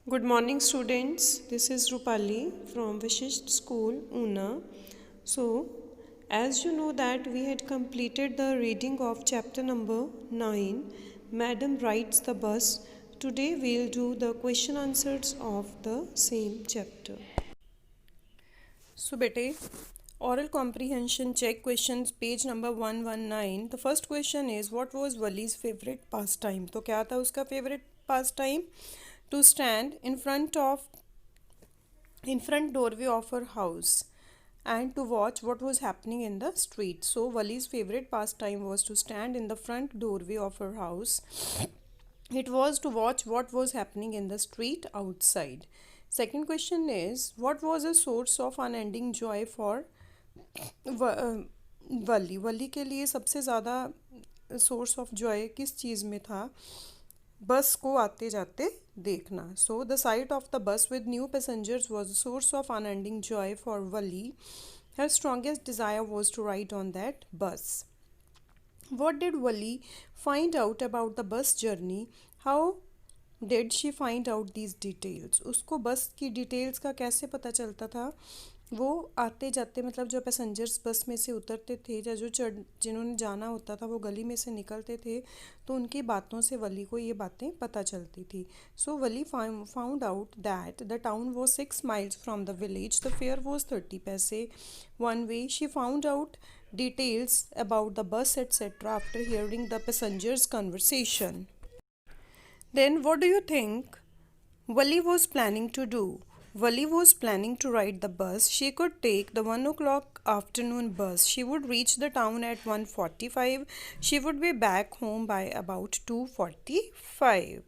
Good morning, students. This is Rupali from Vishisht School, Una. So, as you know that we had completed the reading of chapter number 9, Madam Rides the Bus. Today we'll do the question answers of the same chapter. So, bete, oral comprehension check questions page number 119. The first question is what was Wali's favorite pastime? तो क्या था उसका favorite pastime? To stand in front doorway of her house and to watch what was happening in the street. So Wali's favorite pastime was to stand in the front doorway of her house. It was to watch what was happening in the street outside. Second question is what was a source of unending joy for वली वली के लिए सबसे ज़्यादा source of Joy किस चीज़ में था? बस को आते जाते देखना. So the sight of the bus with new passengers was a source of unending joy for Wali. Her strongest desire was to ride on that bus. What did Wali find out about the bus journey? How did she find out these details? उसको बस की details का कैसे पता चलता था? वो आते जाते मतलब जो पैसेंजर्स बस में से उतरते थे या जो जिन्होंने जाना होता था वो गली में से निकलते थे तो उनकी बातों से वली को ये बातें पता चलती थी. So Valli found out that the town was 6 miles from the village. The fare was 30 paise one way. She found out details about the bus etc. after hearing the passengers' conversation. Then, what do you think Wali was planning to do? Wali was planning to ride the bus. She could take the 1 o'clock afternoon bus. She would reach the town at 1:45. She would be back home by about 2:45.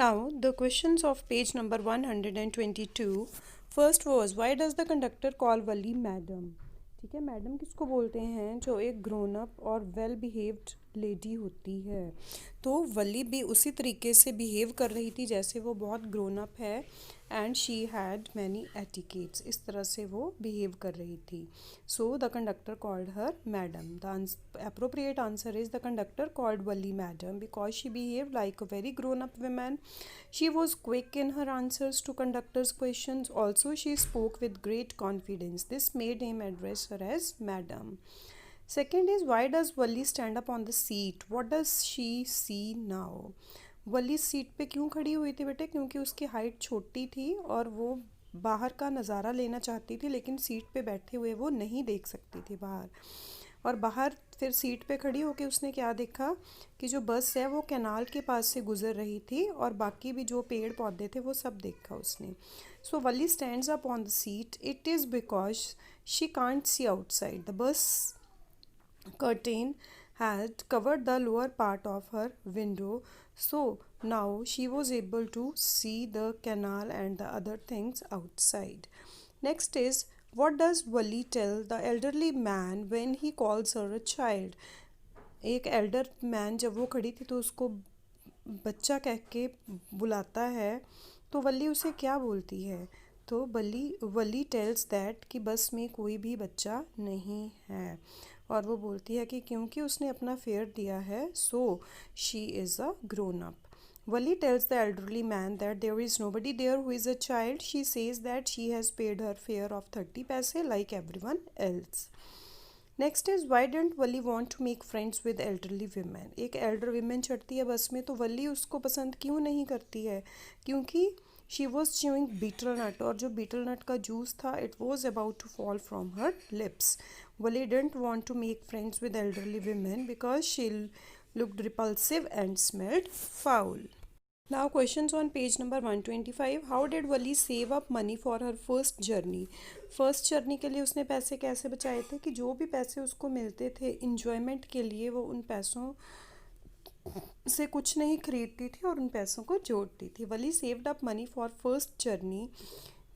Now, the questions of page number 122. First was, why does the conductor call Wali madam? ठीक है, madam किसको बोलते हैं? जो एक grown up और well behaved lady होती है. तो वली भी उसी तरीके से बिहेव कर रही थी जैसे वो बहुत ग्रोन अप है. And she had many etiquettes. इस तरह से वो बिहेव कर रही थी. So the conductor called her madam. The appropriate answer is the conductor called Wali madam because she behave like a very grown up woman. She was quick in her answers to conductor's questions. Also, she spoke with great confidence. This made him address her as madam. Second is, why does Wali stand up on the seat? What does she see now? Wali seat पे क्यों खड़ी हुई थी बेटे? क्योंकि उसकी height छोटी थी और वो बाहर का नज़ारा लेना चाहती थी लेकिन सीट पे बैठे हुए वो नहीं देख सकती थी बाहर. और बाहर फिर सीट पे खड़ी होकर उसने क्या देखा कि जो बस है वो कैनाल के पास से गुजर रही थी और बाकी भी जो पेड़ पौधे थे वो सब देखा उसने. So Valli stands up on the seat. It is because she can't see outside. The bus curtain had covered the lower part of her window, so now she was able to see the canal and the other things outside. Next is, what does Wali tell the elderly man when he calls her a child? एक Elder man जब वो खड़ी थी तो उसको बच्चा कह के बुलाता है तो वली उसे क्या बोलती है? तो वली टेल्स दैट कि बस में कोई भी बच्चा नहीं है और वो बोलती है कि क्योंकि उसने अपना फेयर दिया है so she is a grown up. Wali tells the elderly man that there is nobody there who is a child. She says that she has paid her fare of 30 paise like everyone else. Next is why didn't Wali want to make friends with elderly women. एक elder women चढ़ती है बस में तो वली उसको पसंद क्यों नहीं करती है? क्योंकि she was chewing betel nut और जो बीटल नट का जूस था it was about to fall from her lips. Wali didn't want to make friends with elderly women because she looked repulsive and smelled foul. Now questions on page number 125. How did Wali save up money for her first journey? First journey के लिए उसने पैसे कैसे बचाए थे कि जो भी पैसे उसको मिलते थे इंजॉयमेंट के लिए वो उन पैसों से कुछ नहीं खरीदती थी और उन पैसों को जोड़ती थी. Valli saved up money for first journey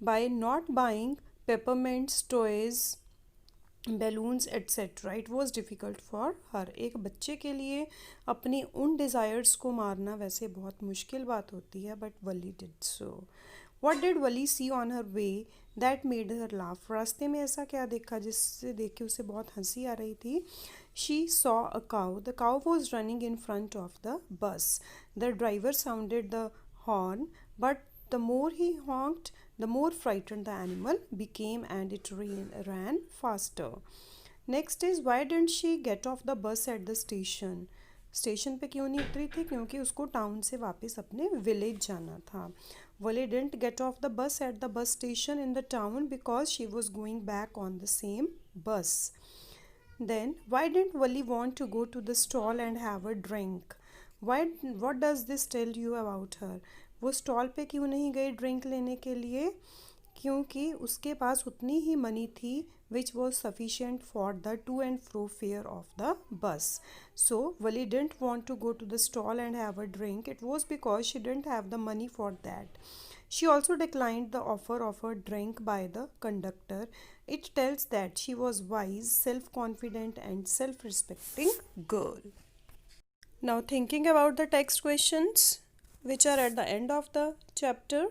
by not buying peppermints toys balloons etcetera. It was difficult for her. एक बच्चे के लिए अपनी उन डिज़ायर्स को मारना वैसे बहुत मुश्किल बात होती है but Wali did so. What did Wali see on her way that made her laugh. रास्ते में ऐसा क्या देखा जिससे देख के उसे बहुत हंसी आ रही थी? She saw a cow. The cow was running in front of the बस. The driver sounded the horn but the more he honked, the more frightened the animal became and it ran faster. Next is, why didn't she get off the bus at the station? Station पे क्यों नहीं उतरी थी? क्योंकि उसको town से वापस अपने विलेज जाना था. Wally didn't get off the bus at the bus station in the town because she was going back on the same bus. Then, why didn't Wally want to go to the stall and have a drink? What does this tell you about her? वो stall पे क्यों नहीं गई drink लेने के लिए? क्योंकि उसके पास उतनी ही मनी थी which was sufficient for the to and fro fare of the bus. So Wally didn't want to go to the stall and have a drink. It was because she didn't have the money for that. She also declined the offer of a drink by the conductor. It tells that she was wise, self-confident and self-respecting girl. Now thinking about the text questions which are at the end of the chapter.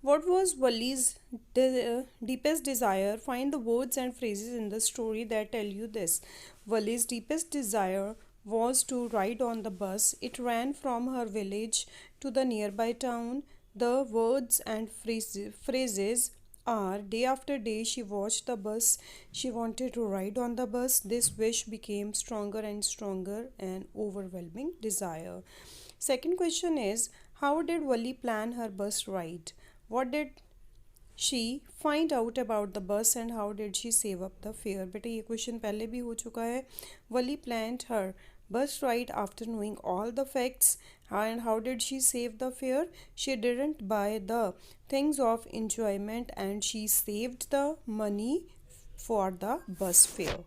What was Wally's deepest desire? Find the words and phrases in the story that tell you this. Wally's deepest desire was to ride on the bus. It ran from her village to the nearby town. The words and phrases are: day after day she watched the bus. She wanted to ride on the bus. This wish became stronger and stronger, an overwhelming desire. Second question is, how did Wally plan her bus ride? What did she find out about the bus and how did she save up the fare? बेटे ये question पहले भी हो चुका है. Wally planned her bus ride after knowing all the facts. And how did she save the fare? She didn't buy the things of enjoyment and she saved the money for the bus fare.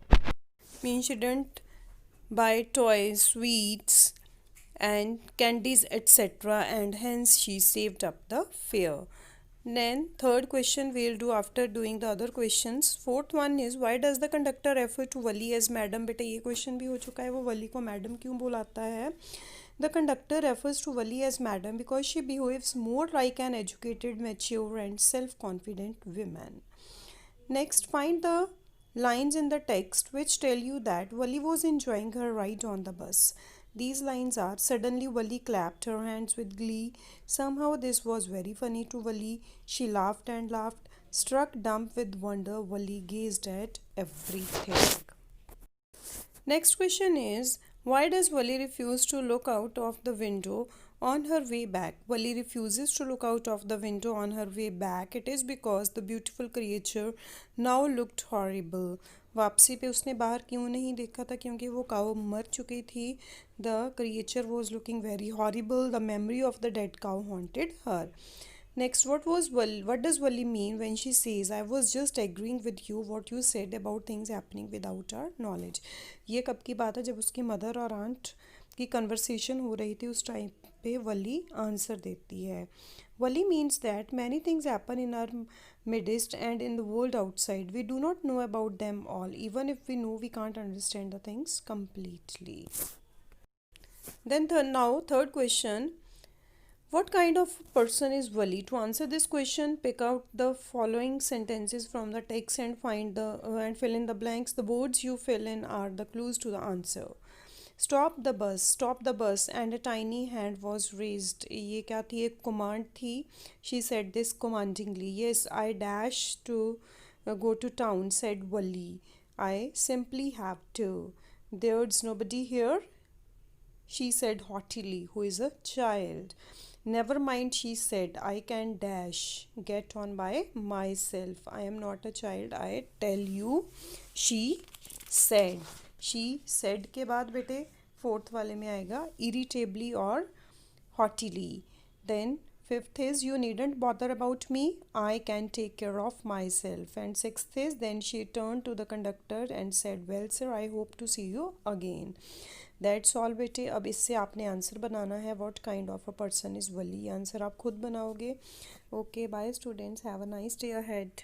Means she didn't buy toys, sweets and candies etc. and hence she saved up the fare. Then third question we'll do after doing the other questions. Fourth one is, why does the conductor refer to Wally as madam? बेटा ये question भी हो चुका है. वो वली को madam क्यों बुलाता है? The conductor refers to Wally as madam because she behaves more like an educated, mature and self-confident woman. Next, find the lines in the text which tell you that Wally was enjoying her ride on the bus. These lines are: suddenly Wally clapped her hands with glee. Somehow this was very funny to Wally. She laughed and laughed. Struck dumb with wonder, Wally gazed at everything. Next question is, why does Wally refuse to look out of the window on her way back? Wally refuses to look out of the window on her way back. It is because the beautiful creature now looked horrible. वापसी पे उसने बाहर क्यों नहीं देखा था? क्योंकि वो काऊ मर चुकी थी. The creature was looking very horrible. The memory of the dead cow haunted her. Next, what does Wally mean when she says, I was just agreeing with you what you said about things happening without our knowledge? ये कब की बात है? जब उसकी mother और aunt की conversation हो रही थी उस टाइम पे वली आंसर देती है. Wally means that many things happen in our midst and in the world outside. We do not know about them all. Even if we know, we can't understand the things completely. Then third question. What kind of person is Wally? To answer this question, pick out the following sentences from the text and and fill in the blanks. The words you fill in are the clues to the answer. Stop the bus and a tiny hand was raised. ये क्या थी? एक command थी. She said this commandingly. Yes, I dash to go to town, said Wally. I simply have to. There's nobody here, she said haughtily, who is a child. Never mind, she said, I can dash, get on by myself. I am not a child, I tell you, she said. She said के बाद बेटे fourth वाले में आएगा irritably और haughtily. Then fifth is, you needn't bother about me, I can take care of myself. And sixth is, then she turned to the conductor and said, well sir, I hope to see you again. That's all बेटे. अब इससे आपने answer बनाना है. What kind of a person is Wally? Answer आप खुद बनाओगे. Okay, bye students, have a nice day ahead.